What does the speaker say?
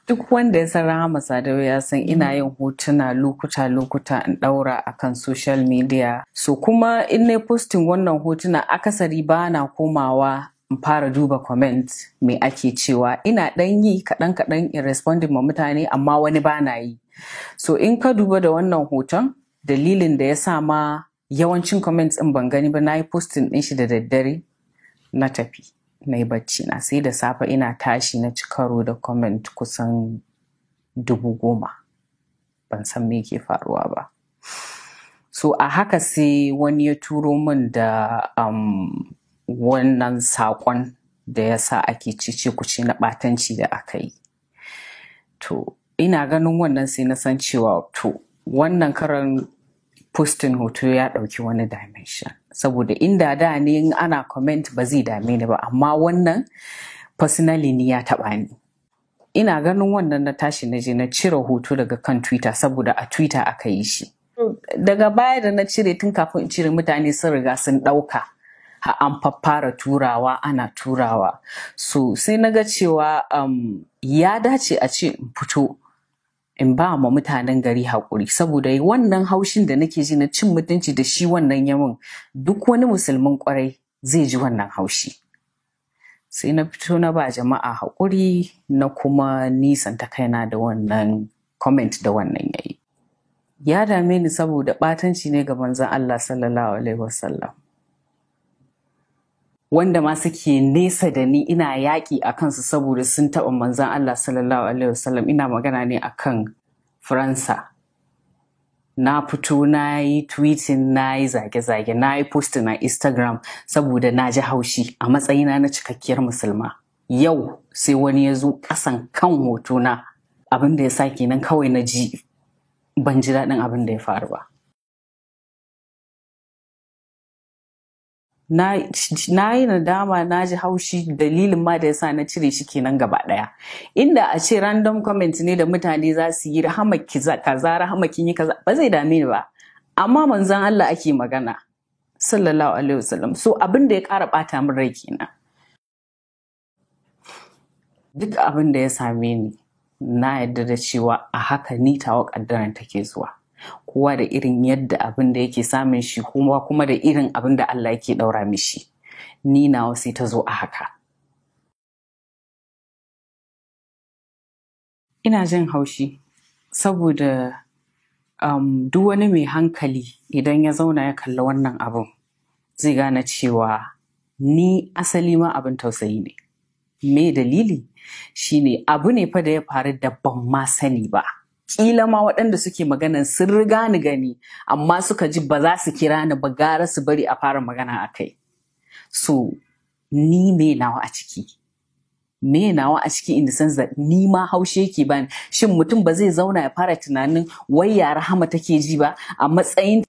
Duk wanda ya san Rahama Sadau ya san ina yin hotuna lokuta in daura akan social media. So kuma in na posting wannan hotuna akasari ba na komawa in fara duba comment me ake cewa. Ina dan yi kaɗan in responding ma mutane amma wani ba na yi. So in ka duba da wannan hoton dalilin da ya sa ma yawancin comments in ban gani ba, na yi posting din shi da daddare na tafi. Na yi bacci na, sai da safe ina tashi na ci karo da comment kusan 10,000. Ban san me ke faruwa ba. So a haka sai wani ya turo min da wannan saƙon da ya sa ake cece-kuce na ɓatanci da aka yi. To ina ganin wannan sai na san cewa to wannan karan posting hoto ya ɗauki wani dimension. Saboda inda da ne in ana comment ba zai dame ni ba, amma wannan personally ni ya taɓa ni. Ina ganin wannan na tashi na je na cire hoto daga kan Twitter saboda a Twitter aka yi shi. Daga baya da na cire tun kafin in cire mutane sun riga sun ɗauka. An fara turawa ana turawa. So sai na ga cewa ya dace a ce in fito in ba ma mutanen gari haƙuri saboda wannan haushin da nake ji na cin mutunci da shi wannan yamin duk wani musulmin ƙwarai zai ji wannan haushi. Sai na fito na ba jama'a haƙuri na kuma nisanta kaina da wannan comment da wannan yayi. Ya dame ni saboda ɓatanci ne ga manzon Allah sallallahu alaihi wasallam. Wanda ma suke nesa da ni ina yaƙi a kansu saboda sun taɓa manzon Allah sallallahu alaihi wasallam. Ina magana ne akan Faransa. Na fito na yi tweeting, na yi zage-zage, na yi post na Instagram saboda na ji haushi a matsayina na cikakkiyar musulma. Yau sai wani ya zo ƙasan kan hotona, abin da ya sa kenan kawai na ji ban ji daɗin abin da ya faru ba. Na yi nadama, na ji haushi, dalilin ma da yasa na cire shi kenan gaba ɗaya. Inda a ce random comment ne da mutane za su yi Rahama kaza, Rahama kin yi kaza, ba zai dame ni ba. Amma manzon Allah ake magana sallallahu alaihi wasallam. So abin da ya ƙara ɓata min rai kenan. Duk abin da ya same ni na yarda da cewa a haka ni tawa ƙaddaran take zuwa. Kowa da irin yadda abin da yake samun shi kuma da irin abin da Allah yake ɗaura mishi. Ni nawa sai ta zo a haka. Ina jin haushi saboda duk wani mai hankali idan ya zauna ya kalli wannan abin zai gane cewa ni asali ma abin tausayi ne. Me dalili? Shine abu ne fa da ya faru da ban ma sani ba. Kila ma waɗanda suke maganan sun riga ni gani amma suka ji ba za su kira ni ba, gara su bari a fara magana a kai. So ni me nawa a ciki? Me nawa a ciki in the sense that ni ma haushe yake bani. Shin mutum ba zai zauna ya fara tunanin wai ya Rahama take ji ba a matsayin